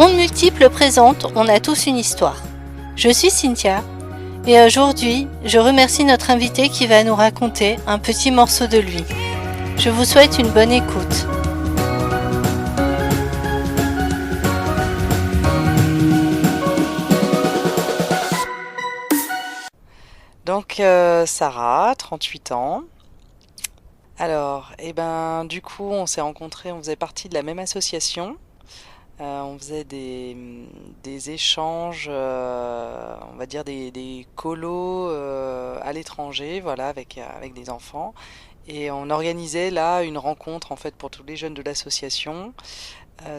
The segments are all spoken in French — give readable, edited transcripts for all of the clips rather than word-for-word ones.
Ondes multiples présente On a tous une histoire. Je suis Cynthia et aujourd'hui, je remercie notre invité qui va nous raconter un petit morceau de lui. Je vous souhaite une bonne écoute. Donc Sarah, 38 ans. Alors, du coup, on s'est rencontrés, on faisait partie de la même association. On faisait des échanges, on va dire des colos à l'étranger, voilà, avec des enfants. Et on organisait là une rencontre en fait pour tous les jeunes de l'association.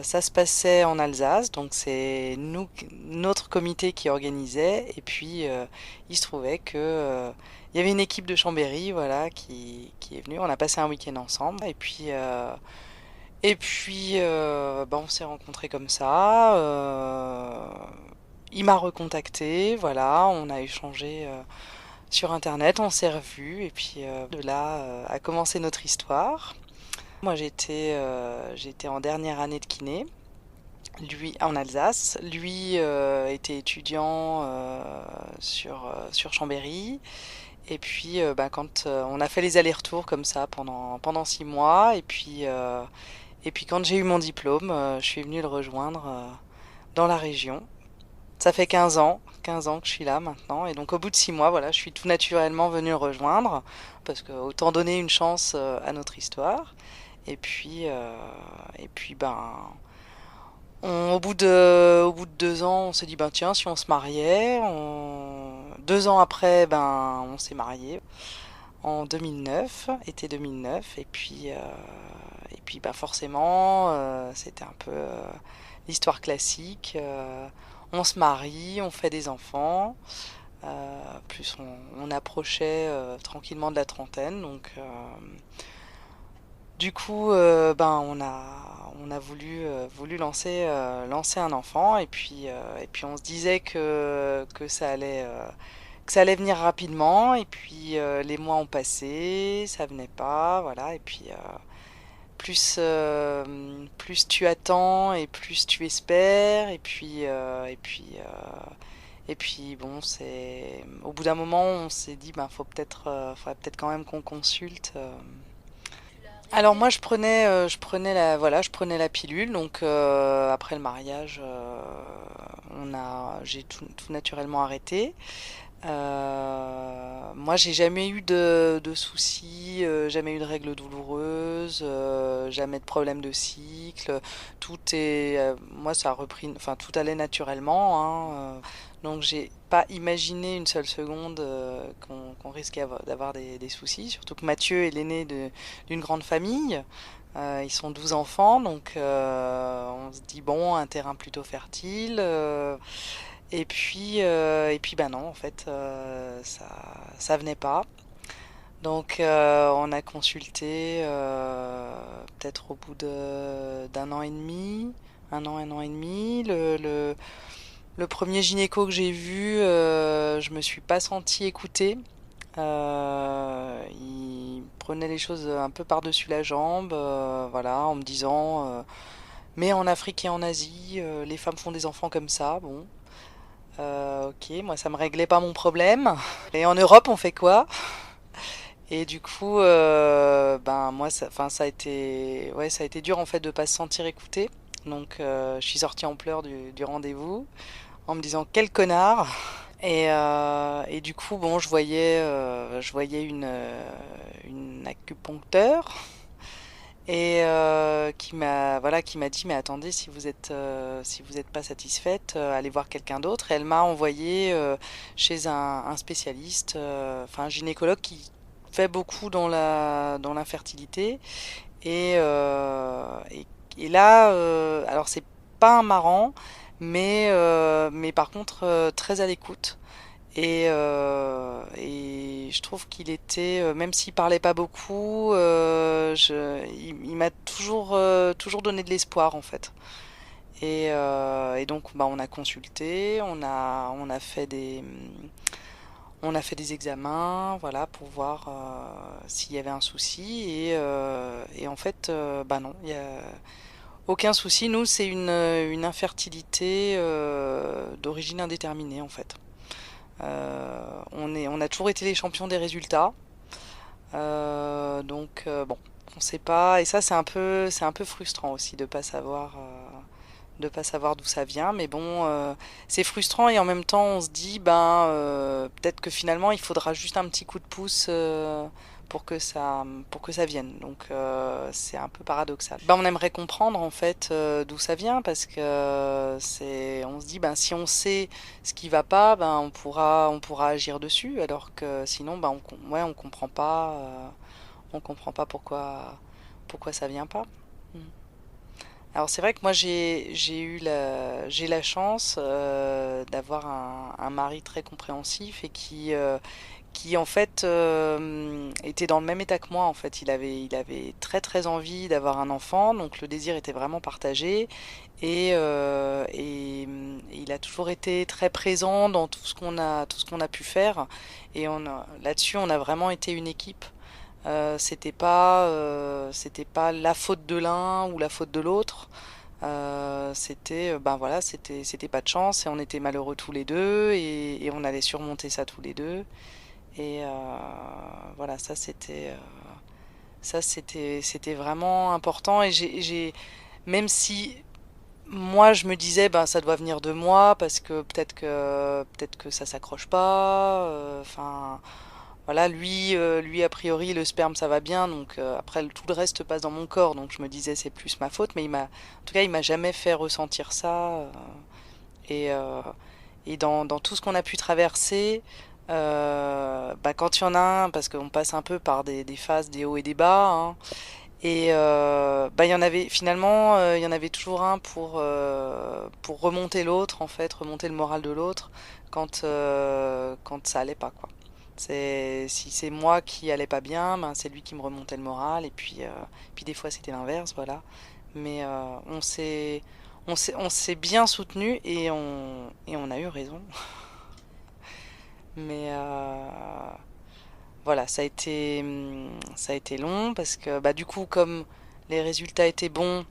Ça se passait en Alsace, donc c'est nous, notre comité qui organisait. Et puis il se trouvait que il y avait une équipe de Chambéry, voilà, qui est venue. On a passé un week-end ensemble. Et puis on s'est rencontrés comme ça. Il m'a recontacté, voilà, on a échangé sur Internet, on s'est revus. Et puis de là a commencé notre histoire. Moi, j'étais en dernière année de kiné, lui en Alsace. Lui était étudiant sur Chambéry. Et puis, quand on a fait les allers-retours comme ça pendant 6 mois. Et puis quand j'ai eu mon diplôme, je suis venue le rejoindre dans la région. Ça fait 15 ans que je suis là maintenant. Et donc, au bout de 6 mois, voilà, je suis tout naturellement venue le rejoindre. Parce que autant donner une chance à notre histoire. Au bout de 2 ans, on s'est dit, ben tiens, si on se mariait. 2 ans après, ben, on s'est mariés en 2009, été 2009. Et puis ben, forcément, c'était un peu l'histoire classique. On se marie, on fait des enfants. Plus on approchait tranquillement de la trentaine. Donc, du coup, on a voulu lancer un enfant. Et puis on se disait que ça allait venir rapidement. Et puis les mois ont passé, ça venait pas, voilà. Et puis plus tu attends et plus tu espères. Et puis bon, c'est au bout d'un moment, on s'est dit, ben faudrait peut-être quand même qu'on consulte. Alors moi je prenais la pilule. Donc après le mariage, j'ai tout naturellement arrêté. Moi j'ai jamais eu de soucis, jamais eu de règles douloureuses, jamais de problème de cycle. Moi ça a repris, enfin tout allait naturellement, hein. Donc j'ai pas imaginé une seule seconde qu'on risquait d'avoir des soucis. Surtout que Mathieu est l'aîné d'une grande famille. Ils sont 12 enfants, donc on se dit bon, un terrain plutôt fertile. Et puis ben non, en fait, ça venait pas. Donc on a consulté peut-être au bout d'un an et demi, un an et demi. Le premier gynéco que j'ai vu, je me suis pas sentie écoutée. Il prenait les choses un peu par-dessus la jambe, voilà, en me disant mais en Afrique et en Asie, les femmes font des enfants comme ça. Bon, ok, moi ça me réglait pas mon problème. Et en Europe, on fait quoi? Et du coup, ben moi, enfin ça a été dur en fait de pas se sentir écoutée. Donc, je suis sortie en pleurs du rendez-vous en me disant quel connard. Et du coup, bon, je voyais une acupuncteur. Et qui m'a dit, mais attendez, si vous êtes pas satisfaite, allez voir quelqu'un d'autre. Et elle m'a envoyé chez un spécialiste, enfin un gynécologue qui fait beaucoup dans l'infertilité. Et là, alors c'est pas un marrant, mais par contre très à l'écoute. Et je trouve qu'il était, même s'il parlait pas beaucoup, il m'a toujours donné de l'espoir en fait. Et donc, bah, on a consulté, on a fait des examens, voilà, pour voir s'il y avait un souci. Et en fait, bah non, Aucun souci, nous c'est une infertilité d'origine indéterminée en fait. On a toujours été les champions des résultats. Bon, on sait pas. Et ça, c'est un peu frustrant aussi de pas savoir d'où ça vient. Mais bon, c'est frustrant et en même temps, on se dit, ben, peut-être que finalement, il faudra juste un petit coup de pouce pour que ça vienne. Donc, c'est un peu paradoxal. Ben, on aimerait comprendre en fait d'où ça vient parce que on se dit, ben, si on sait ce qui va pas, ben, on pourra agir dessus. Alors que sinon, ben, ouais, on comprend pas pourquoi ça vient pas. Mm. Alors c'est vrai que moi j'ai la chance d'avoir un mari très compréhensif et qui en fait était dans le même état que moi en fait. Il avait très très envie d'avoir un enfant, donc le désir était vraiment partagé et il a toujours été très présent dans tout ce qu'on a pu faire et là-dessus on a vraiment été une équipe. C'était pas la faute de l'un ou la faute de l'autre. Ben voilà, c'était pas de chance et on était malheureux tous les deux et on allait surmonter ça tous les deux. Et voilà, c'était vraiment important. Même si moi je me disais, ben ça doit venir de moi parce que peut-être que ça s'accroche pas. Enfin. Voilà, lui a priori le sperme ça va bien, donc après tout le reste passe dans mon corps, donc je me disais c'est plus ma faute, mais en tout cas il m'a jamais fait ressentir ça. Et dans tout ce qu'on a pu traverser, bah, quand il y en a un, parce qu'on passe un peu par des phases, des hauts et des bas, hein, et bah, il y en avait finalement, il y en avait toujours un pour remonter l'autre en fait, remonter le moral de l'autre quand ça allait pas quoi. Si c'est moi qui allais pas bien, ben c'est lui qui me remontait le moral puis des fois c'était l'inverse, voilà. Mais on s'est bien soutenu et on a eu raison. Mais voilà, ça a été long parce que bah du coup comme les résultats étaient bons,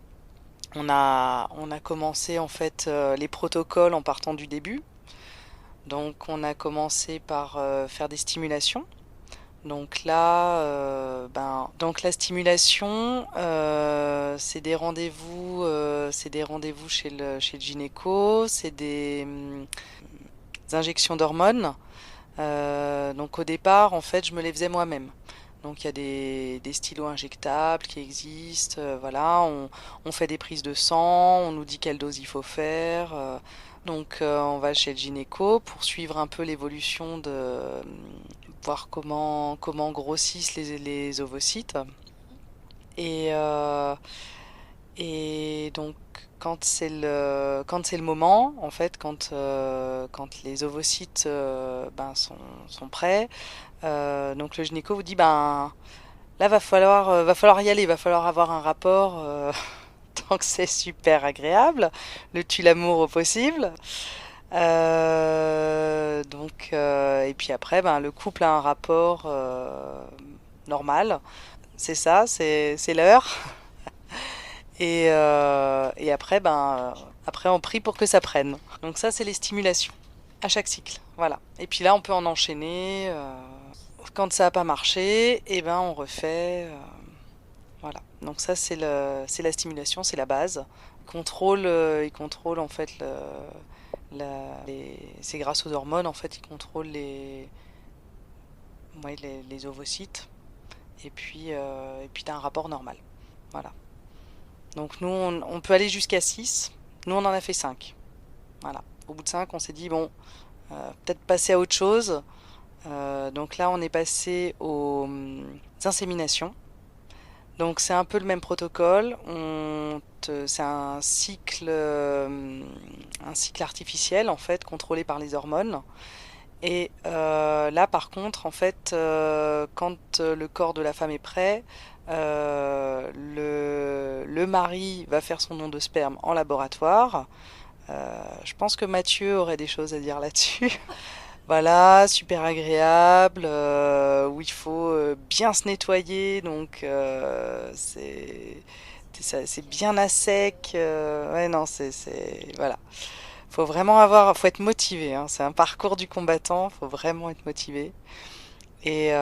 on a commencé en fait les protocoles en partant du début. Donc on a commencé par faire des stimulations. Donc là, donc la stimulation, c'est des rendez-vous chez le gynéco, c'est des injections d'hormones. Donc au départ, en fait, je me les faisais moi-même. Donc il y a des stylos injectables qui existent, voilà, on fait des prises de sang, on nous dit quelle dose il faut faire. Donc on va chez le gynéco pour suivre un peu l'évolution voir comment grossissent les ovocytes. Et, euh, et donc quand c'est le moment, en fait, quand les ovocytes ben, sont prêts, donc le gynéco vous dit ben là va falloir y aller, va falloir avoir un rapport donc c'est super agréable, le tue l'amour au possible. Et puis après, ben, le couple a un rapport normal. C'est ça, c'est l'heure. Et après, après, on prie pour que ça prenne. Donc ça, c'est les stimulations à chaque cycle. Voilà. Et puis là, on peut en enchaîner. Quand ça n'a pas marché, et ben, on refait. Voilà. Donc ça, c'est la stimulation, c'est la base. Il contrôle en fait c'est grâce aux hormones en fait, il contrôle ouais, les ovocytes et puis t'as un rapport normal. Voilà. Donc nous, on peut aller jusqu'à 6. Nous, on en a fait 5. Voilà. Au bout de 5, on s'est dit, bon, peut-être passer à autre chose. Donc là, on est passé aux inséminations. Donc c'est un peu le même protocole. C'est un cycle artificiel en fait, contrôlé par les hormones. Et là, par contre, en fait, quand le corps de la femme est prêt, le mari va faire son don de sperme en laboratoire. Je pense que Mathieu aurait des choses à dire là-dessus. Voilà, super agréable, où il faut bien se nettoyer, donc c'est bien à sec. Ouais, non, voilà. Faut être motivé, hein. C'est un parcours du combattant, faut vraiment être motivé. Et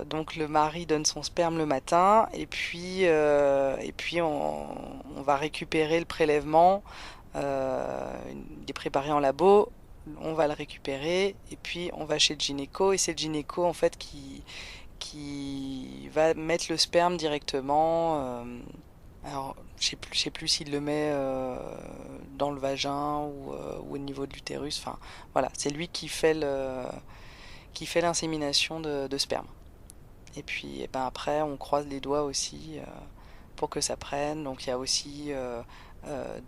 donc le mari donne son sperme le matin et puis on va récupérer le prélèvement. Il est préparé en labo, on va le récupérer et puis on va chez le gynéco et c'est le gynéco en fait qui va mettre le sperme directement. Alors je sais plus s'il le met dans le vagin ou au niveau de l'utérus. Enfin voilà, c'est lui qui fait l'insémination de sperme. Et puis eh ben, après, on croise les doigts aussi pour que ça prenne. Donc il y a aussi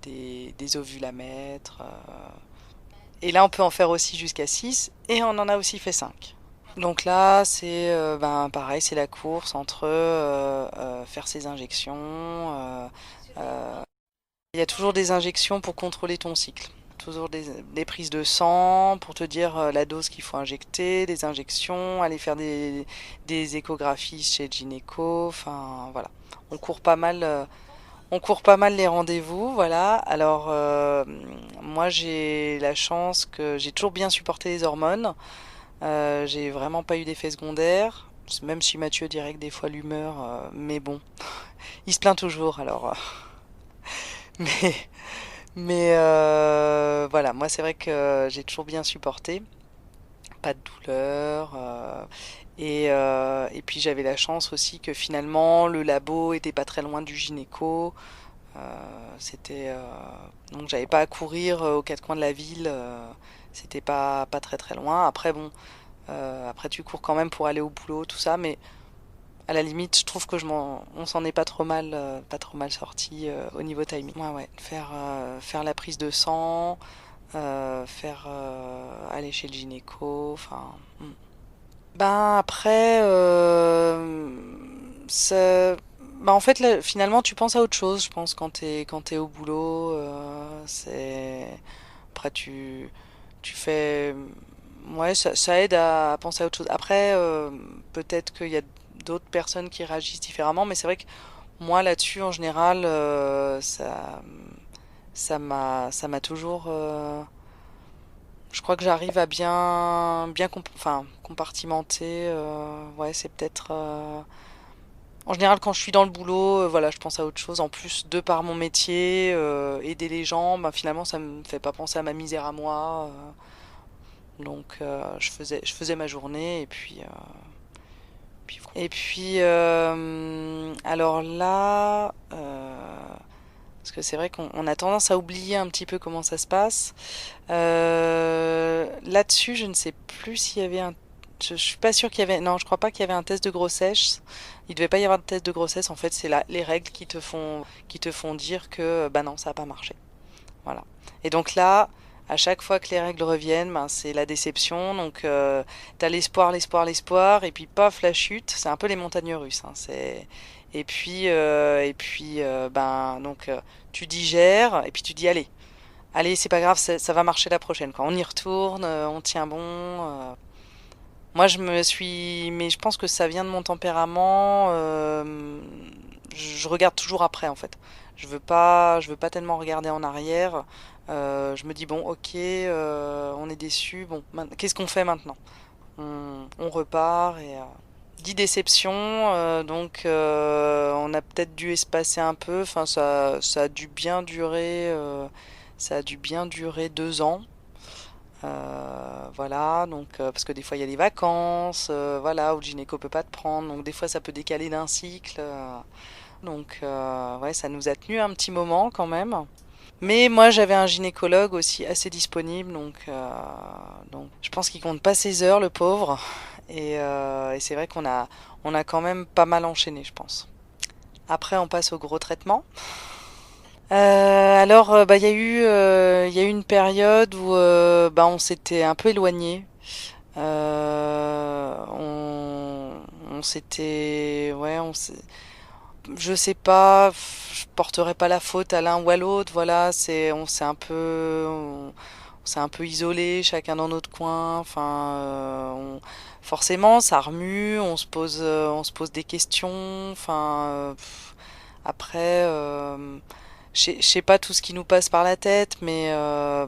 des ovules à mettre. Et là, on peut en faire aussi jusqu'à 6 et on en a aussi fait 5. Donc là, c'est ben, pareil, c'est la course entre faire ses injections. Il y a toujours des injections pour contrôler ton cycle. Toujours des prises de sang pour te dire la dose qu'il faut injecter, des injections, aller faire des échographies chez le gynéco. Enfin voilà, on court pas mal, on court pas mal les rendez-vous. Voilà. Alors moi j'ai la chance que j'ai toujours bien supporté les hormones. J'ai vraiment pas eu d'effets secondaires. Même si Mathieu dirait que des fois l'humeur, mais bon, il se plaint toujours. Alors, mais voilà, moi c'est vrai que j'ai toujours bien supporté, pas de douleur. Et puis j'avais la chance aussi que finalement le labo était pas très loin du gynéco. C'était donc j'avais pas à courir aux quatre coins de la ville. C'était pas très très loin. Après bon, après tu cours quand même pour aller au boulot, tout ça, mais à la limite, je trouve que on s'en est pas trop mal sorti au niveau timing. Ouais, ouais. Faire la prise de sang, aller chez le gynéco, enfin. Ben après, ben en fait, là, finalement, tu penses à autre chose. Je pense quand t'es au boulot, c'est après tu fais, ouais, ça aide à penser à autre chose. Après, peut-être qu'il y a d'autres personnes qui réagissent différemment, mais c'est vrai que moi là-dessus, en général, ça m'a toujours. Je crois que j'arrive à enfin, compartimenter. Ouais, c'est peut-être. En général, quand je suis dans le boulot, voilà, je pense à autre chose. En plus, de par mon métier, aider les gens, ben, finalement, ça me fait pas penser à ma misère à moi. Donc, je faisais ma journée et puis alors là, parce que c'est vrai qu'on a tendance à oublier un petit peu comment ça se passe. Là-dessus, je ne sais plus s'il y avait je suis pas sûre qu'il y avait. Non, je crois pas qu'il y avait un test de grossesse. Il devait pas y avoir de test de grossesse. En fait, c'est là les règles qui te font dire que bah non, ça a pas marché. Voilà. Et donc là, à chaque fois que les règles reviennent, ben, c'est la déception. Donc t'as l'espoir, l'espoir, l'espoir, et puis paf, la chute. C'est un peu les montagnes russes, hein. Et puis ben donc tu digères, et puis tu dis allez, c'est pas grave, ça va marcher la prochaine. Quand on y retourne, on tient bon. Moi, mais je pense que ça vient de mon tempérament. Je regarde toujours après, en fait. Je veux pas tellement regarder en arrière. Je me dis bon, ok, on est déçu. Bon, qu'est-ce qu'on fait maintenant? On repart et 10 déceptions, donc on a peut-être dû espacer un peu. Enfin, ça a dû bien durer. Ça a dû bien durer 2 ans. Voilà, donc parce que des fois il y a des vacances, voilà, où le gynéco peut pas te prendre, donc des fois ça peut décaler d'un cycle. Donc ouais, ça nous a tenu un petit moment quand même. Mais moi j'avais un gynécologue aussi assez disponible, donc je pense qu'il compte pas ses heures, le pauvre. Et c'est vrai on a quand même pas mal enchaîné, je pense. Après on passe au gros traitement. Alors, bah, il y a eu une période où bah, on s'était un peu éloigné. On s'était, ouais, je sais pas, je porterai pas la faute à l'un ou à l'autre. Voilà, on s'est un peu isolé, chacun dans notre coin. Enfin, forcément, ça remue, on se pose des questions. Enfin. Après, je sais pas tout ce qui nous passe par la tête, mais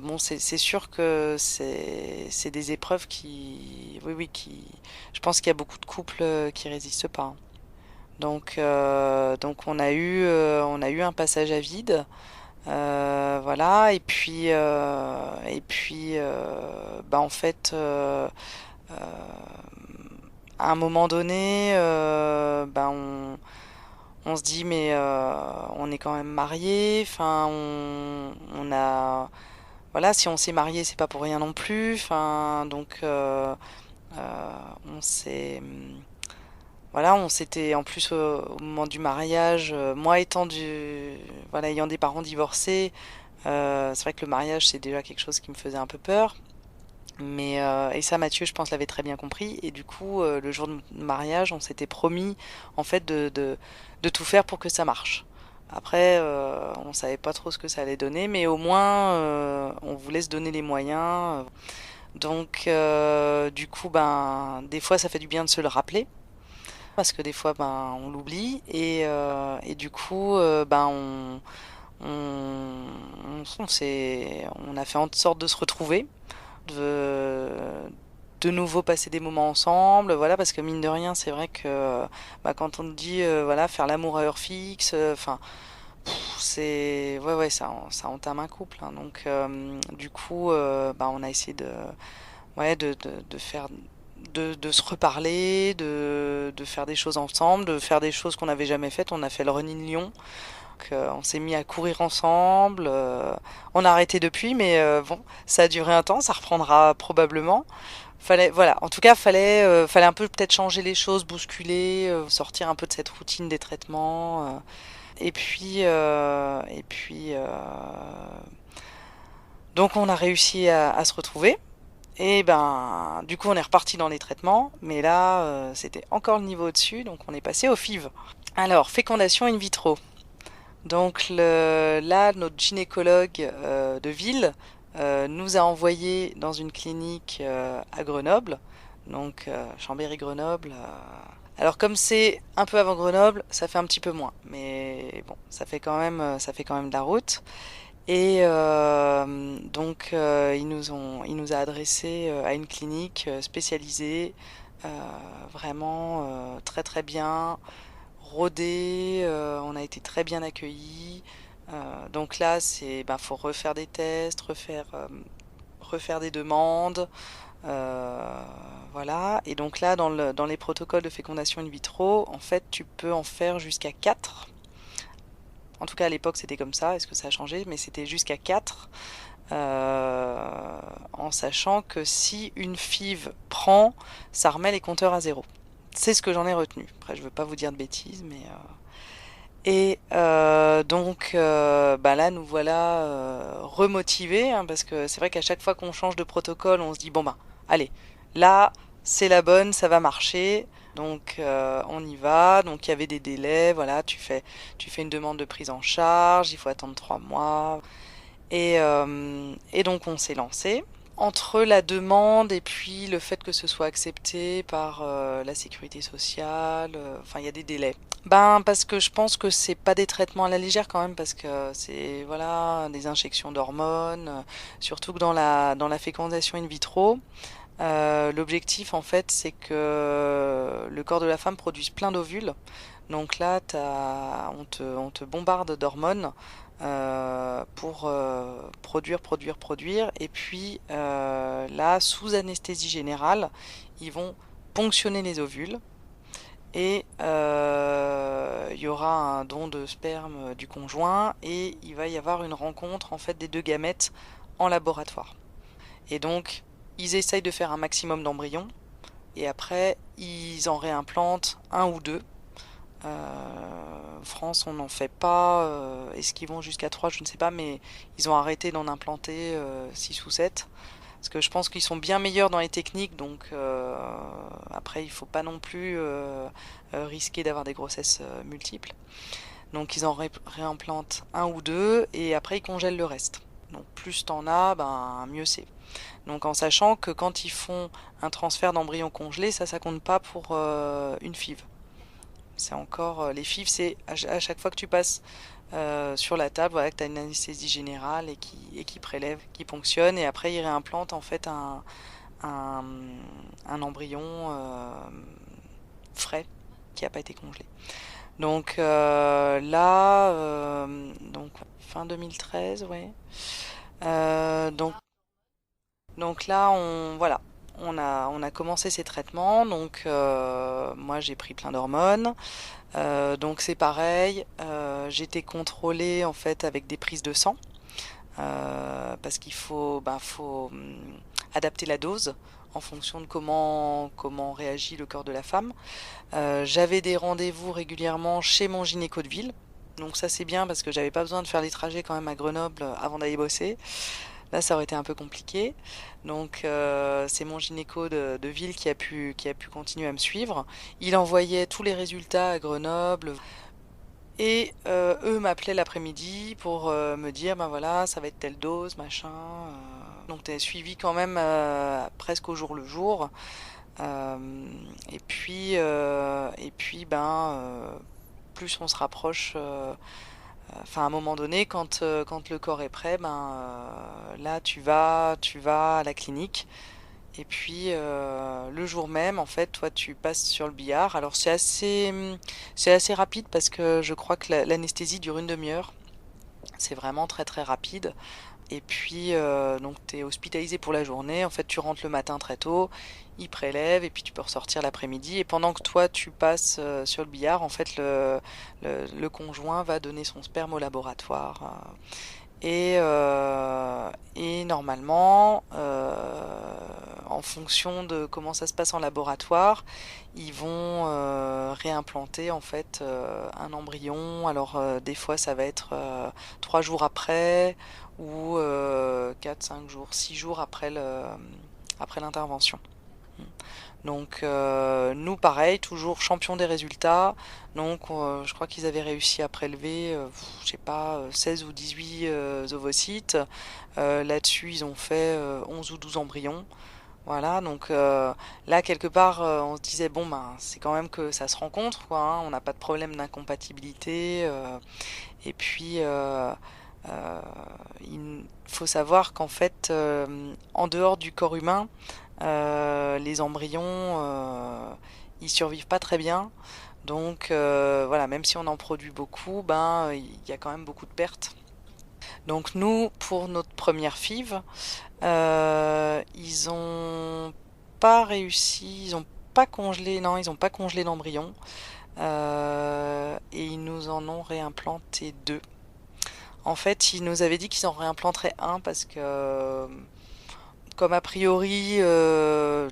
bon, c'est sûr que c'est des épreuves qui, oui, oui, qui, je pense qu'il y a beaucoup de couples qui résistent pas, hein. Donc on a eu un passage à vide, voilà, et puis, bah en fait, euh, à un moment donné, bah on se dit mais on est quand même mariés, enfin on a voilà, si on s'est marié c'est pas pour rien non plus, enfin donc on s'est voilà, on s'était en plus au moment du mariage, moi étant voilà, ayant des parents divorcés, c'est vrai que le mariage c'est déjà quelque chose qui me faisait un peu peur. Mais et ça, Mathieu, je pense, l'avait très bien compris. Et du coup, le jour de mariage, on s'était promis, en fait, de tout faire pour que ça marche. Après, on savait pas trop ce que ça allait donner, mais au moins, on voulait se donner les moyens. Donc, du coup, ben, des fois, ça fait du bien de se le rappeler, parce que des fois, ben, on l'oublie. Et du coup, ben, on a fait en sorte de se retrouver, de, de nouveau passer des moments ensemble, voilà, parce que mine de rien, c'est vrai que bah, quand on te dit voilà, faire l'amour à heure fixe, enfin, c'est ouais, ouais, ça entame un couple, hein. Donc du coup, bah, on a essayé ouais, de faire de se reparler, de faire des choses ensemble, de faire des choses qu'on n'avait jamais faites. On a fait le Running Lyon. Donc, on s'est mis à courir ensemble. On a arrêté depuis, mais bon, ça a duré un temps, ça reprendra probablement. Fallait, voilà, en tout cas, fallait un peu peut-être changer les choses, bousculer, sortir un peu de cette routine des traitements. Et puis, donc on a réussi à se retrouver. Et ben, du coup, on est reparti dans les traitements, mais là, c'était encore le niveau au-dessus, donc on est passé au FIV. Alors, fécondation in vitro. Donc là, notre gynécologue de ville nous a envoyés dans une clinique à Grenoble, donc Chambéry-Grenoble. Alors comme c'est un peu avant Grenoble, ça fait un petit peu moins, mais bon, ça fait quand même de la route. Et donc il nous a adressé à une clinique spécialisée, euh, vraiment très très bien rodé, on a été très bien accueillis. Donc là, c'est, ben, faut refaire des tests, refaire des demandes, euh, voilà. Et donc là, dans les protocoles de fécondation in vitro, en fait, tu peux en faire jusqu'à 4. En tout cas, à l'époque, c'était comme ça. Est-ce que ça a changé? Mais c'était jusqu'à 4. En sachant que si une FIV prend, ça remet les compteurs à zéro. C'est ce que j'en ai retenu. Après, je veux pas vous dire de bêtises, mais et donc bah là, nous voilà remotivés, hein, parce que c'est vrai qu'à chaque fois qu'on change de protocole, on se dit bon bah allez, là c'est la bonne, ça va marcher. Donc on y va. Donc il y avait des délais, voilà, tu fais une demande de prise en charge, il faut attendre 3 mois. Et donc on s'est lancé. Entre la demande et puis le fait que ce soit accepté par la sécurité sociale, enfin il y a des délais. Ben parce que je pense que c'est pas des traitements à la légère quand même, parce que c'est voilà des injections d'hormones, surtout que dans la fécondation in vitro, l'objectif en fait c'est que le corps de la femme produise plein d'ovules. Donc là on te bombarde d'hormones pour produire. Et puis là, sous anesthésie générale, ils vont ponctionner les ovules. Et il y aura un don de sperme du conjoint et il va y avoir une rencontre en fait des deux gamètes en laboratoire. Et donc ils essayent de faire un maximum d'embryons et après ils en réimplantent un ou deux. En France, on n'en fait pas. Est-ce qu'ils vont jusqu'à 3? Je ne sais pas, mais ils ont arrêté d'en implanter 6 ou 7. Parce que je pense qu'ils sont bien meilleurs dans les techniques, donc après, il ne faut pas non plus risquer d'avoir des grossesses multiples. Donc ils en réimplantent un ou deux, et après, ils congèlent le reste. Donc plus t'en as, ben, mieux c'est. Donc en sachant que quand ils font un transfert d'embryon congelé, ça compte pas pour une FIV. C'est encore les FIV, c'est à chaque fois que tu passes sur la table, voilà, que tu as une anesthésie générale et qui prélève, qui ponctionne, et après il réimplante en fait un, un embryon frais qui n'a pas été congelé. Donc là, donc fin 2013, ouais. Euh, donc, donc là, voilà, on a commencé ces traitements. Donc moi, j'ai pris plein d'hormones. Donc c'est pareil. J'étais contrôlée en fait avec des prises de sang. Parce qu'il faut adapter la dose en fonction de comment réagit le corps de la femme. J'avais des rendez-vous régulièrement chez mon gynéco de ville. Donc ça c'est bien parce que j'avais pas besoin de faire les trajets quand même à Grenoble avant d'aller bosser. Là ça aurait été un peu compliqué. Donc c'est mon gynéco de ville qui a pu continuer à me suivre. Il envoyait tous les résultats à Grenoble. Et eux m'appelaient l'après-midi pour me dire, ben voilà, ça va être telle dose, machin. Donc t'es suivi quand même presque au jour le jour. Et puis plus on se rapproche, enfin à un moment donné, quand le corps est prêt, là tu vas à la clinique. Et puis le jour même, en fait, toi tu passes sur le billard. Alors c'est assez rapide parce que je crois que l'anesthésie dure une demi-heure. C'est vraiment très très rapide. Et puis donc tu es hospitalisé pour la journée. En fait, tu rentres le matin très tôt, ils prélèvent et puis tu peux ressortir l'après-midi. Et pendant que toi tu passes sur le billard, en fait le conjoint va donner son sperme au laboratoire. Et normalement, en fonction de comment ça se passe en laboratoire, ils vont réimplanter en fait un embryon. Alors des fois ça va être 3 jours après ou 4, 5 jours, 6 jours après l'intervention. Donc nous pareil, toujours champion des résultats. Donc je crois qu'ils avaient réussi à prélever, je sais pas, 16 ou 18 ovocytes. Là-dessus, ils ont fait 11 ou 12 embryons. Voilà, donc là quelque part on se disait bon ben c'est quand même que ça se rencontre quoi, hein, on n'a pas de problème d'incompatibilité et puis euh, il faut savoir qu'en fait en dehors du corps humain les embryons ils survivent pas très bien, donc voilà, même si on en produit beaucoup, ben il y a quand même beaucoup de pertes. Donc nous, pour notre première FIV, ils ont pas réussi, ils ont pas congelé, non, ils ont pas congelé l'embryon, et ils nous en ont réimplanté deux. En fait, ils nous avaient dit qu'ils en réimplanteraient un parce que, comme a priori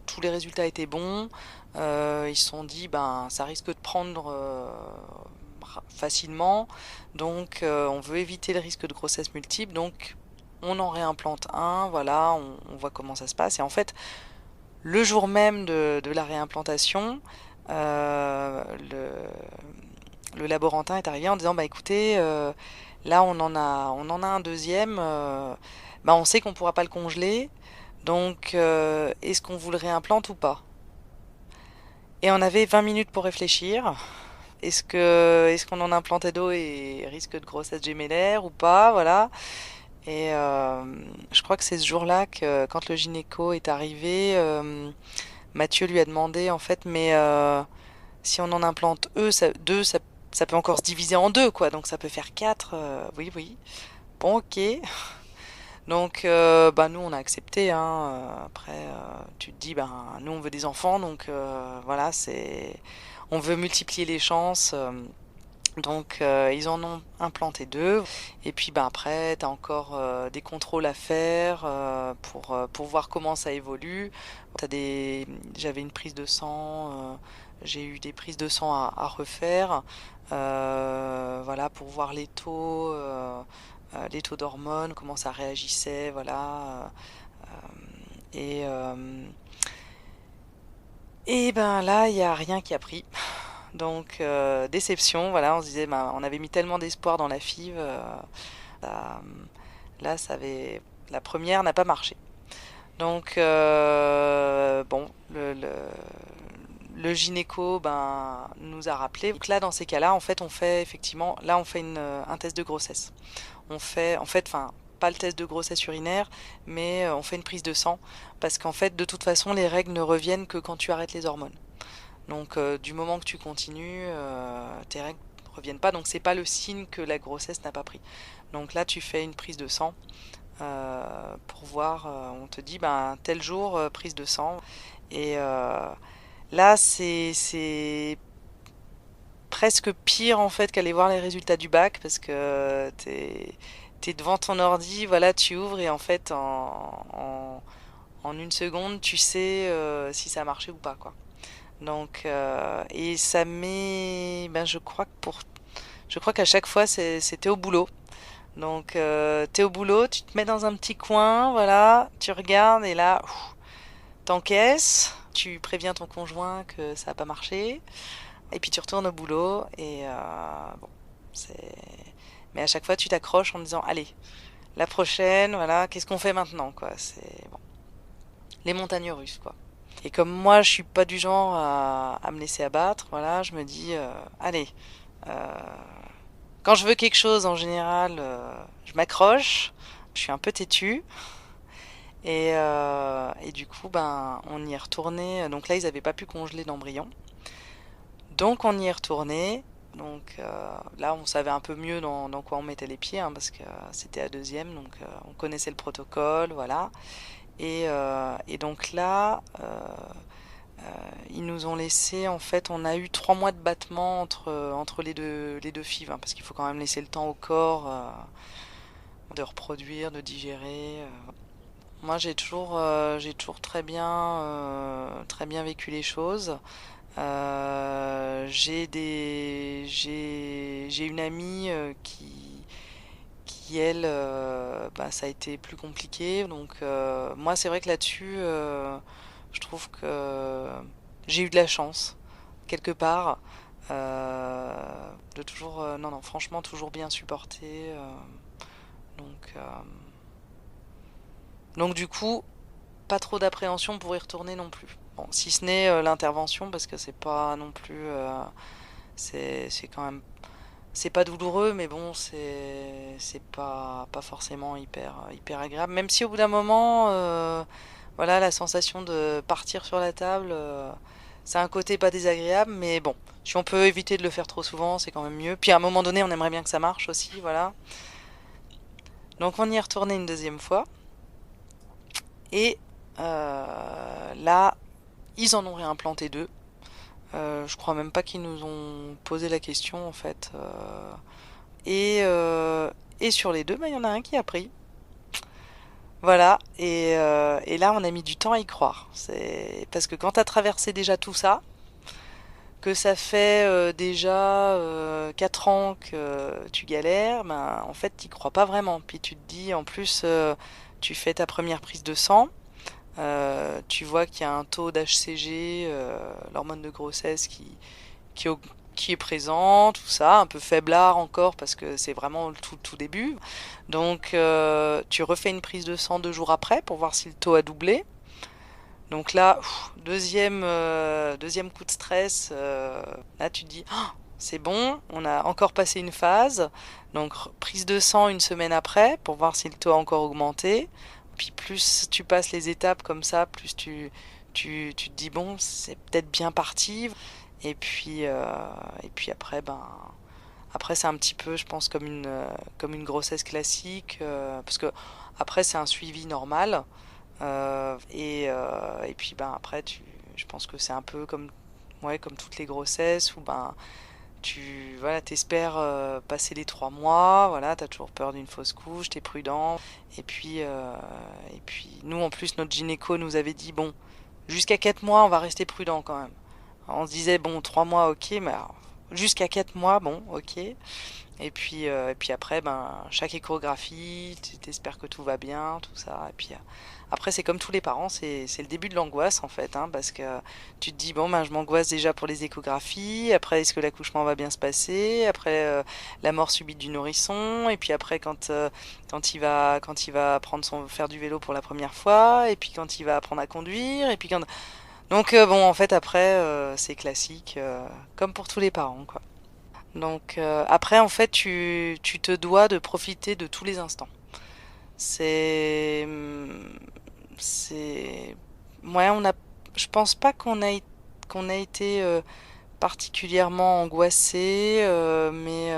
tous les résultats étaient bons, ils se sont dit ben ça risque de prendre facilement, donc on veut éviter le risque de grossesse multiple, donc on en réimplante un, voilà, on voit comment ça se passe. Et en fait, le jour même de la réimplantation, euh, le laborantin est arrivé en disant bah écoutez, là on en a un deuxième, bah on sait qu'on pourra pas le congeler, donc est-ce qu'on vous le réimplante ou pas? Et on avait 20 minutes pour réfléchir. Est-ce qu'on en implantait d'eau et risque de grossesse gémellaire ou pas, voilà. Et je crois que c'est ce jour-là que, quand le gynéco est arrivé, Mathieu lui a demandé en fait, mais si on en implante deux, ça peut encore se diviser en deux, quoi. Donc ça peut faire quatre. Oui, oui. Bon, ok. Donc, bah nous on a accepté. Hein. Après, tu te dis, ben nous on veut des enfants, donc voilà, on veut multiplier les chances. Donc ils en ont implanté deux. Et puis bah, après, tu as encore des contrôles à faire pour voir comment ça évolue. J'avais une prise de sang, j'ai eu des prises de sang à refaire. Voilà, pour voir les taux d'hormones, comment ça réagissait, voilà. Et, euh, et ben là, il n'y a rien qui a pris. Donc déception, voilà, on se disait, ben, on avait mis tellement d'espoir dans la FIV, ça- là, la première n'a pas marché. Donc bon, le gynéco nous a rappelé. Donc là, dans ces cas-là, en fait, on fait effectivement, là, on fait un test de grossesse. On fait, en fait, enfin, pas le test de grossesse urinaire, mais on fait une prise de sang parce qu'en fait, de toute façon, les règles ne reviennent que quand tu arrêtes les hormones. Donc, du moment que tu continues, tes règles reviennent pas. Donc, c'est pas le signe que la grossesse n'a pas pris. Donc là, tu fais une prise de sang pour voir. On te dit, ben, tel jour, prise de sang. Et là, c'est presque pire en fait qu'aller voir les résultats du bac parce que t'es devant ton ordi, voilà, tu ouvres et en fait en une seconde tu sais si ça a marché ou pas quoi. Donc et ça met, ben je crois qu'à chaque fois c'était au boulot. Donc t'es au boulot, tu te mets dans un petit coin, voilà, tu regardes et là t'encaisses, tu préviens ton conjoint que ça n'a pas marché. Et puis tu retournes au boulot et bon, c'est. Mais à chaque fois, tu t'accroches en disant, allez, la prochaine, voilà, qu'est-ce qu'on fait maintenant, quoi. C'est bon, les montagnes russes, quoi. Et comme moi, je suis pas du genre à me laisser abattre, voilà, je me dis, allez, euh, quand je veux quelque chose, en général, je m'accroche, je suis un peu têtue. Et du coup, ben, on y est retourné. Donc là, ils n'avaient pas pu congeler l'embryon. Donc on y est retourné. Donc là, on savait un peu mieux dans quoi on mettait les pieds, hein, parce que c'était à deuxième, donc on connaissait le protocole, voilà. Et donc là, ils nous ont laissé, en fait, on a eu 3 mois de battement entre les deux FIV, hein, parce qu'il faut quand même laisser le temps au corps de reproduire, de digérer. Moi, j'ai toujours très bien vécu les choses. J'ai une amie qui elle, bah, ça a été plus compliqué. Donc moi, c'est vrai que là-dessus, je trouve que j'ai eu de la chance quelque part de toujours, non non, franchement, toujours bien supporté. Donc euh, donc du coup, pas trop d'appréhension pour y retourner non plus. Bon, si ce n'est l'intervention, parce que c'est pas non plus, c'est quand même, c'est pas douloureux, mais bon, c'est pas forcément hyper agréable. Même si au bout d'un moment, voilà, la sensation de partir sur la table, c'est un côté pas désagréable, mais bon, si on peut éviter de le faire trop souvent, c'est quand même mieux. Puis à un moment donné, on aimerait bien que ça marche aussi, voilà. Donc on y est retourné une deuxième fois, et là, ils en ont réimplanté deux. Je crois même pas qu'ils nous ont posé la question en fait. Et, euh, et sur les deux, bah, il y en a un qui a pris. Voilà. Et là, on a mis du temps à y croire. C'est parce que quand tu as traversé déjà tout ça, que ça fait déjà 4 ans que tu galères, ben, en fait, tu crois pas vraiment. Puis tu te dis, en plus, tu fais ta première prise de sang. Tu vois qu'il y a un taux d'HCG, l'hormone de grossesse, qui, au- qui est présent, tout ça, un peu faiblard encore parce que c'est vraiment le tout début. Donc tu refais une prise de sang 2 jours après pour voir si le taux a doublé. Donc là, deuxième coup de stress. Là, tu te dis, ah, c'est bon, on a encore passé une phase. Donc prise de sang une semaine après pour voir si le taux a encore augmenté. Puis plus tu passes les étapes comme ça, plus tu te dis, bon, c'est peut-être bien parti. Et puis après, ben, après c'est un petit peu, je pense, comme une grossesse classique. Parce que après, c'est un suivi normal. Et puis ben après je pense que c'est un peu comme ouais comme toutes les grossesses où ben tu voilà t'espères passer les 3 mois, voilà, t'as toujours peur d'une fausse couche, t'es prudent. Et puis nous en plus notre gynéco nous avait dit bon, jusqu'à 4 mois on va rester prudent quand même. Alors, on se disait bon 3 mois ok, mais alors, jusqu'à 4 mois bon ok. Et puis après, ben, chaque échographie, tu t'espères que tout va bien, tout ça. Et puis après, c'est comme tous les parents, c'est le début de l'angoisse en fait, hein, parce que tu te dis, bon, ben, je m'angoisse déjà pour les échographies. Après, est-ce que l'accouchement va bien se passer? Après, la mort subite du nourrisson. Et puis après, quand il va faire du vélo pour la première fois. Et puis quand il va apprendre à conduire. Et puis quand Donc bon, en fait, après, c'est classique, comme pour tous les parents, quoi. Donc après, en fait, tu te dois de profiter de tous les instants. C'est, c'est, ouais, je pense pas qu'on a été particulièrement angoissé, mais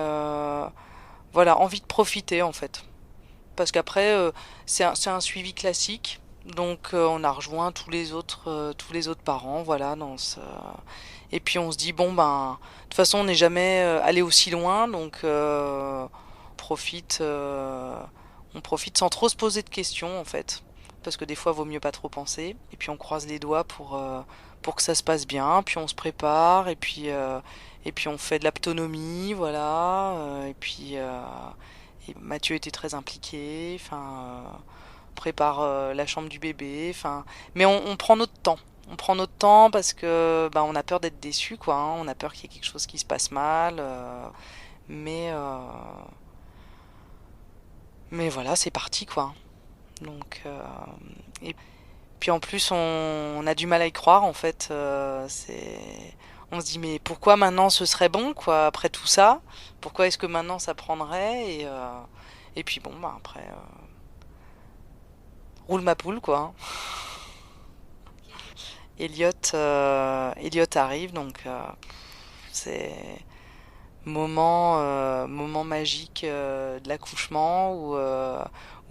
voilà, envie de profiter en fait. Parce qu'après, c'est un suivi classique. Donc on a rejoint tous les autres parents, voilà, et puis on se dit bon ben, de toute façon on n'est jamais allé aussi loin, donc profite, euh, on profite sans trop se poser de questions en fait, parce que des fois vaut mieux pas trop penser. Et puis on croise les doigts pour que ça se passe bien, puis on se prépare, et puis on fait de l'autonomie, voilà, et Mathieu était très impliqué, enfin, prépare la chambre du bébé, enfin, mais on prend notre temps. On prend notre temps parce que bah, on a peur d'être déçu, quoi. Hein. On a peur qu'il y ait quelque chose qui se passe mal, mais euh, mais voilà, c'est parti, quoi. Donc et puis en plus on a du mal à y croire en fait. On se dit mais pourquoi maintenant ce serait bon, quoi, après tout ça? Pourquoi est-ce que maintenant ça prendrait? Et puis bon bah après roule ma poule, quoi. Hein. Elliot arrive, donc c'est moment magique de l'accouchement où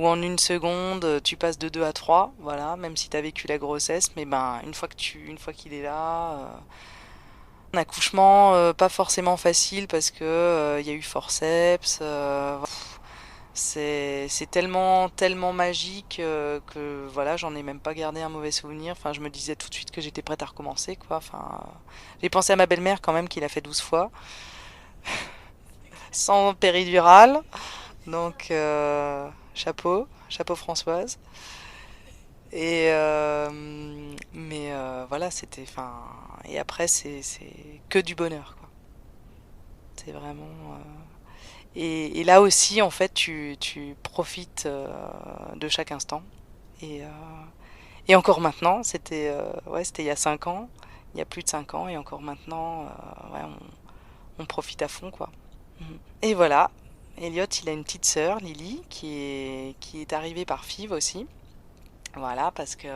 en une seconde tu passes de 2 à 3, voilà, même si tu as vécu la grossesse, mais ben une fois qu'il est là, un accouchement pas forcément facile parce que il y a eu forceps, c'est tellement magique que voilà, j'en ai même pas gardé un mauvais souvenir. Enfin, je me disais tout de suite que j'étais prête à recommencer, quoi. Enfin, j'ai pensé à ma belle-mère quand même qui l'a fait 12 fois, sans péridurale. Donc, chapeau Françoise. Voilà, c'était, enfin, et après c'est que du bonheur, quoi. C'est vraiment. Et là aussi, en fait, tu profites de chaque instant. Et, euh, et encore maintenant, c'était il y a 5 ans, il y a plus de 5 ans, et encore maintenant, ouais, on profite à fond, quoi. Mhm. Et voilà, Elliot, il a une petite sœur, Lily, qui est arrivée par FIV aussi. Voilà, parce que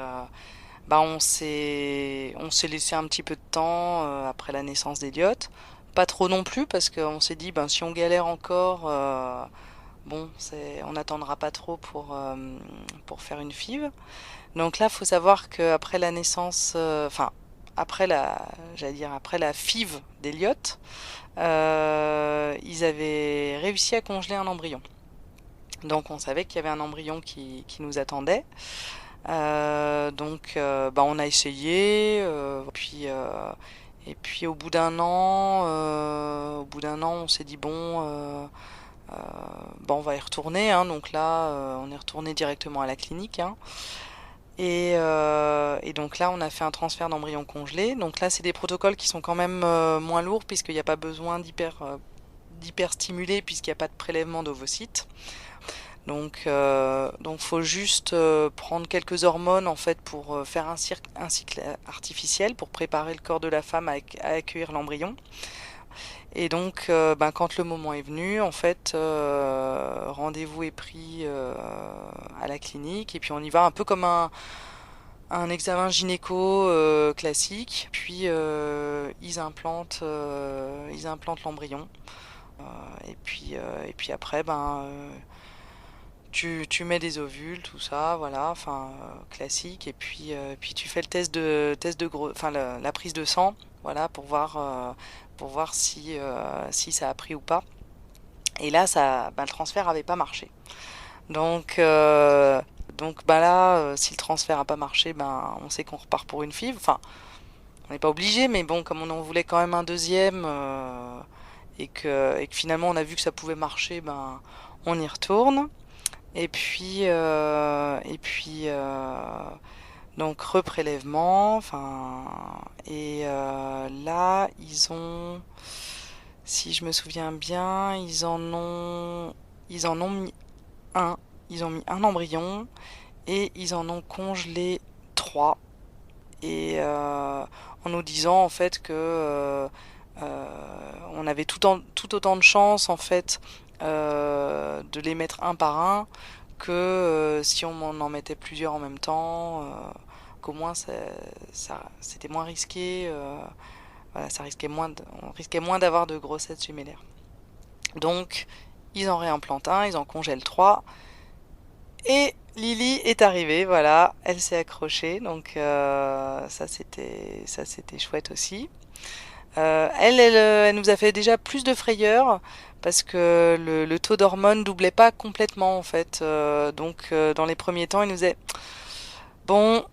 bah, on s'est laissé un petit peu de temps après la naissance d'Elliot. Pas trop non plus, parce qu'on s'est dit, ben, si on galère encore, bon, on n'attendra pas trop pour faire une FIV. Donc là, faut savoir qu'après la naissance, enfin, après j'allais dire, après la FIV d'Elliot, ils avaient réussi à congeler un embryon. Donc on savait qu'il y avait un embryon qui nous attendait. Bah, on a essayé, et puis au bout d'un an, on s'est dit bon, bah, on va y retourner. Hein. Donc là, on est retourné directement à la clinique. Hein. Et donc là, on a fait un transfert d'embryon congelé. Donc là, c'est des protocoles qui sont quand même moins lourds puisqu'il n'y a pas besoin d'hyper stimuler puisqu'il n'y a pas de prélèvement d'ovocytes. Donc faut juste prendre quelques hormones en fait pour faire un cycle artificiel pour préparer le corps de la femme à accueillir l'embryon. Et donc, ben, quand le moment est venu, en fait, rendez-vous est pris à la clinique et puis on y va un peu comme un examen gynéco classique. Puis ils implantent l'embryon. Et puis après, ben tu mets des ovules, tout ça, voilà, enfin classique. Puis tu fais le test de gros, enfin la prise de sang, voilà, pour voir si ça a pris ou pas. Et là, ben, le transfert avait pas marché. Donc, ben là, si le transfert a pas marché, ben on sait qu'on repart pour une FIV. Enfin, on n'est pas obligé, mais bon, comme on en voulait quand même un deuxième et que finalement on a vu que ça pouvait marcher, ben on y retourne. Et puis donc reprélèvement, enfin, là si je me souviens bien, ils en ont mis un, ils ont mis un embryon et ils en ont congelé trois. et en nous disant en fait que on avait tout autant de chance en fait de les mettre un par un que si on en mettait plusieurs en même temps, qu'au moins c'était moins risqué. Voilà, on risquait moins d'avoir de grossesse jumellaire. Donc, ils en réimplantent un, ils en congèlent trois. Et Lily est arrivée, voilà, elle s'est accrochée, donc ça c'était chouette aussi. Elle nous a fait déjà plus de frayeur parce que le taux d'hormones doublait pas complètement en fait. Donc dans les premiers temps, elle nous a bon,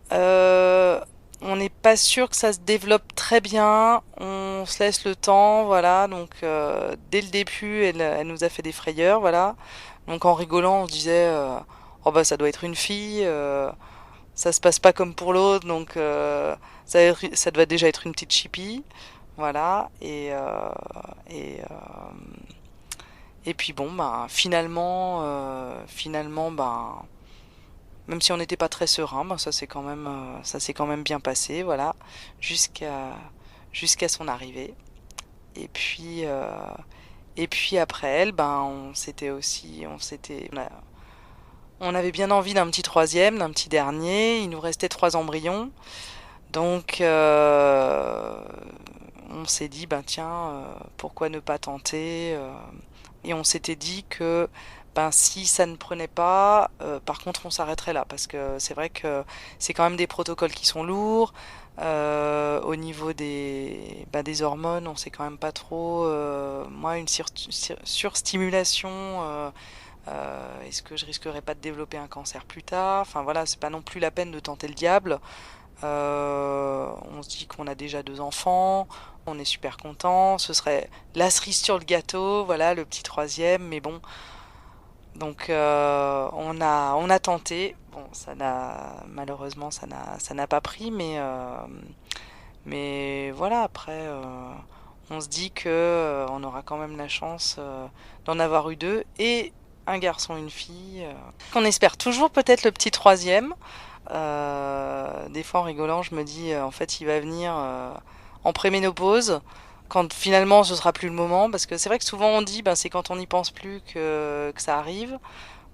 on n'est pas sûr que ça se développe très bien. On se laisse le temps, voilà. Donc dès le début, elle nous a fait des frayeurs, voilà. Donc en rigolant, on se disait, oh bah ça doit être une fille. Ça se passe pas comme pour l'autre, donc ça doit déjà être une petite chipie, voilà. Et puis bon, ben finalement, ben même si on n'était pas très serein, ben ça s'est quand même bien passé, voilà, jusqu'à jusqu'à son arrivée. Et puis euh, et puis après elle, ben on avait bien envie d'un petit troisième, d'un petit dernier. Il nous restait trois embryons, donc on s'est dit, ben tiens, pourquoi ne pas tenter et on s'était dit que ben, si ça ne prenait pas, par contre on s'arrêterait là, parce que c'est vrai que c'est quand même des protocoles qui sont lourds. Au niveau des hormones, on sait quand même pas trop. Moi, une surstimulation, est-ce que je risquerais pas de développer un cancer plus tard? Enfin voilà, c'est pas non plus la peine de tenter le diable. On se dit qu'on a déjà deux enfants, on est super content, ce serait la cerise sur le gâteau, voilà, le petit troisième, mais bon. Donc on a tenté. Bon, malheureusement ça n'a pas pris, mais voilà, après on se dit que on aura quand même la chance d'en avoir eu deux et un garçon, une fille. On espère toujours peut-être le petit troisième. Des fois en rigolant, je me dis en fait il va venir en préménopause quand finalement ce sera plus le moment parce que c'est vrai que souvent on dit ben, c'est quand on n'y pense plus que ça arrive.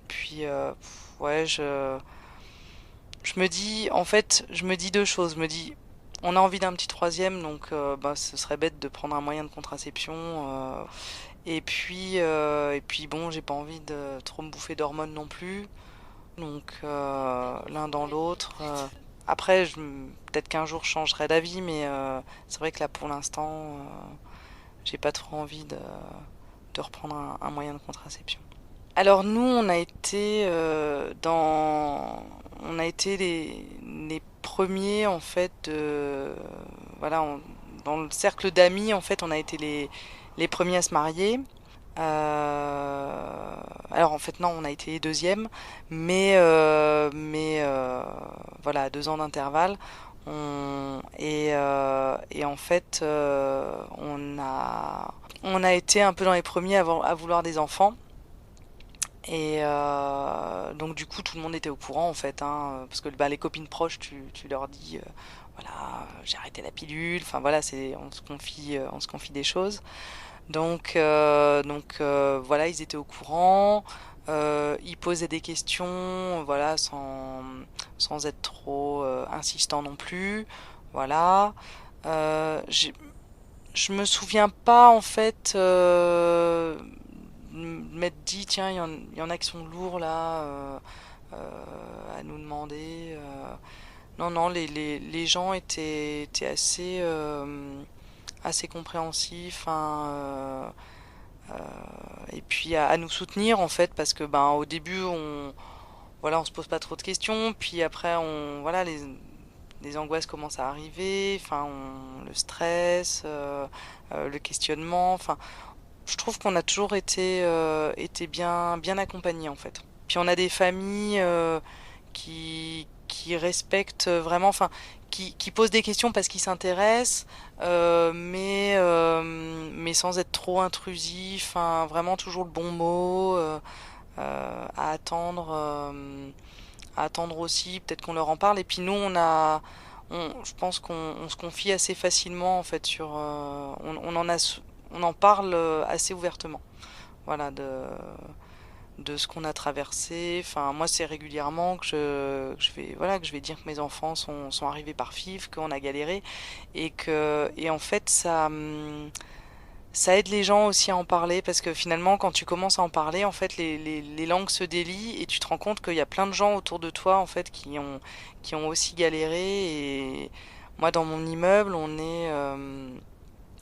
Puis ouais, je me dis en fait je me dis deux choses. Je me dis on a envie d'un petit troisième donc bah, ce serait bête de prendre un moyen de contraception. Et puis bon j'ai pas envie de trop me bouffer d'hormones non plus. Donc l'un dans l'autre. Après, peut-être qu'un jour je changerai d'avis, mais c'est vrai que là pour l'instant, j'ai pas trop envie de reprendre un moyen de contraception. Alors nous, on a été les premiers en fait voilà, dans le cercle d'amis en fait, on a été les premiers à se marier. Alors en fait non, on a été les deuxièmes, mais voilà, à 2 ans d'intervalle. Et en fait, on a été un peu dans les premiers à vouloir des enfants. Et donc du coup tout le monde était au courant en fait, hein, parce que bah, les copines proches, tu leur dis, voilà, j'ai arrêté la pilule. Enfin voilà, on se confie des choses. Donc voilà, ils étaient au courant. Ils posaient des questions, voilà, sans être trop insistant non plus. Voilà. Euh, j'ai- je me souviens pas en fait m'être dit tiens il y en a qui sont lourds là à nous demander. Non non les gens étaient assez compréhensifs, hein, et puis à nous soutenir en fait parce que ben au début on se pose pas trop de questions puis après les angoisses commencent à arriver, enfin le stress, le questionnement, enfin je trouve qu'on a toujours été bien accompagnés en fait. Puis on a des familles qui respectent vraiment, enfin qui posent des questions parce qu'ils s'intéressent, mais sans être trop intrusif, hein, vraiment toujours le bon mot, à attendre aussi, peut-être qu'on leur en parle. Et puis nous, je pense qu'on se confie assez facilement en fait on en parle assez ouvertement. Voilà, de ce qu'on a traversé. Enfin, moi, c'est régulièrement que je vais dire que mes enfants sont arrivés par FIV, qu'on a galéré, et en fait, ça aide les gens aussi à en parler, parce que finalement, quand tu commences à en parler, en fait, les langues se délient, et tu te rends compte qu'il y a plein de gens autour de toi, en fait, qui ont aussi galéré. Et moi, dans mon immeuble,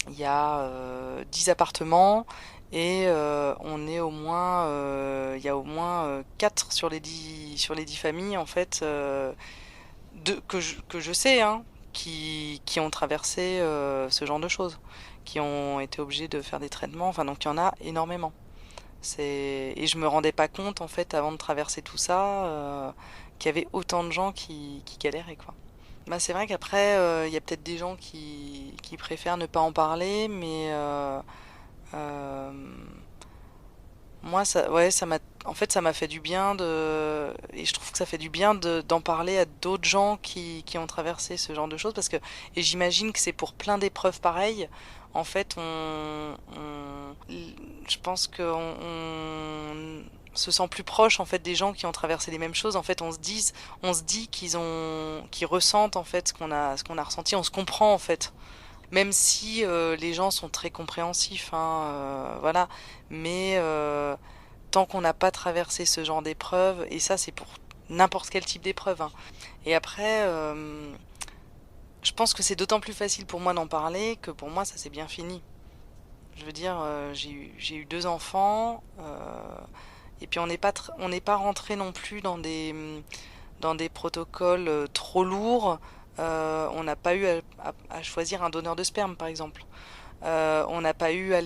il y a 10 appartements et il y a au moins 4 sur les 10 familles en fait que je sais hein, qui ont traversé ce genre de choses, qui ont été obligés de faire des traitements. Enfin donc il y en a énormément. Et je me rendais pas compte en fait avant de traverser tout ça qu'il y avait autant de gens qui galéraient quoi. Bah, c'est vrai qu'après, il y a peut-être des gens qui préfèrent ne pas en parler, mais euh, moi, en fait, ça m'a fait du bien et je trouve que ça fait du bien d'en parler à d'autres gens qui ont traversé ce genre de choses, et j'imagine que c'est pour plein d'épreuves pareilles. En fait, je pense qu'on se sent plus proche en fait des gens qui ont traversé les mêmes choses. En fait, on se dit qu'ils ressentent en fait ce qu'on a ressenti. On se comprend en fait, même si les gens sont très compréhensifs, hein, voilà. Mais tant qu'on n'a pas traversé ce genre d'épreuve, et ça c'est pour n'importe quel type d'épreuve, hein. Et après, je pense que c'est d'autant plus facile pour moi d'en parler que pour moi ça s'est bien fini. Je veux dire, j'ai eu 2 enfants. Et puis on n'est pas rentré non plus dans des protocoles trop lourds. On n'a pas eu à choisir un donneur de sperme, par exemple. On n'a pas eu à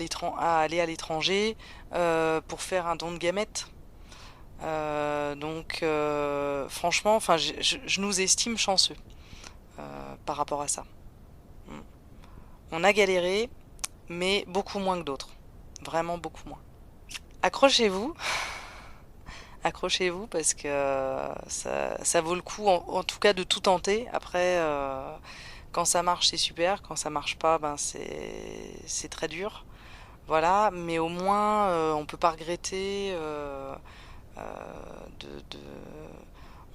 aller à l'étranger pour faire un don de gamètes. Donc, franchement, enfin, je nous estime chanceux par rapport à ça. On a galéré, mais beaucoup moins que d'autres. Vraiment beaucoup moins. Accrochez-vous. Accrochez-vous parce que ça vaut le coup en tout cas de tout tenter. Après, quand ça marche c'est super, quand ça marche pas ben c'est très dur. Voilà, mais au moins on peut pas regretter euh, de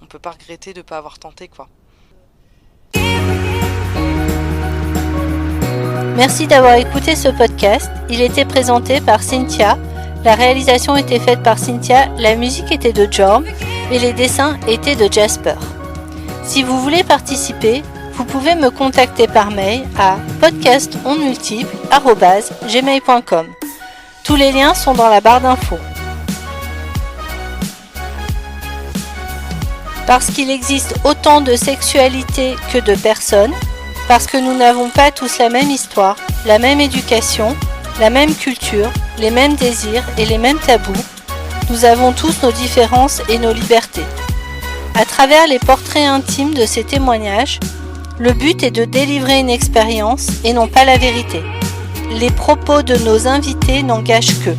on peut pas regretter de pas avoir tenté quoi. Merci d'avoir écouté ce podcast. Il était présenté par Cynthia. La réalisation était faite par Cynthia, la musique était de Jorm et les dessins étaient de Jasper. Si vous voulez participer, vous pouvez me contacter par mail à podcastonmultiple@gmail.com. Tous les liens sont dans la barre d'infos. Parce qu'il existe autant de sexualité que de personnes, parce que nous n'avons pas tous la même histoire, la même éducation, la même culture, les mêmes désirs et les mêmes tabous, nous avons tous nos différences et nos libertés. À travers les portraits intimes de ces témoignages, le but est de délivrer une expérience et non pas la vérité. Les propos de nos invités n'engagent qu'eux.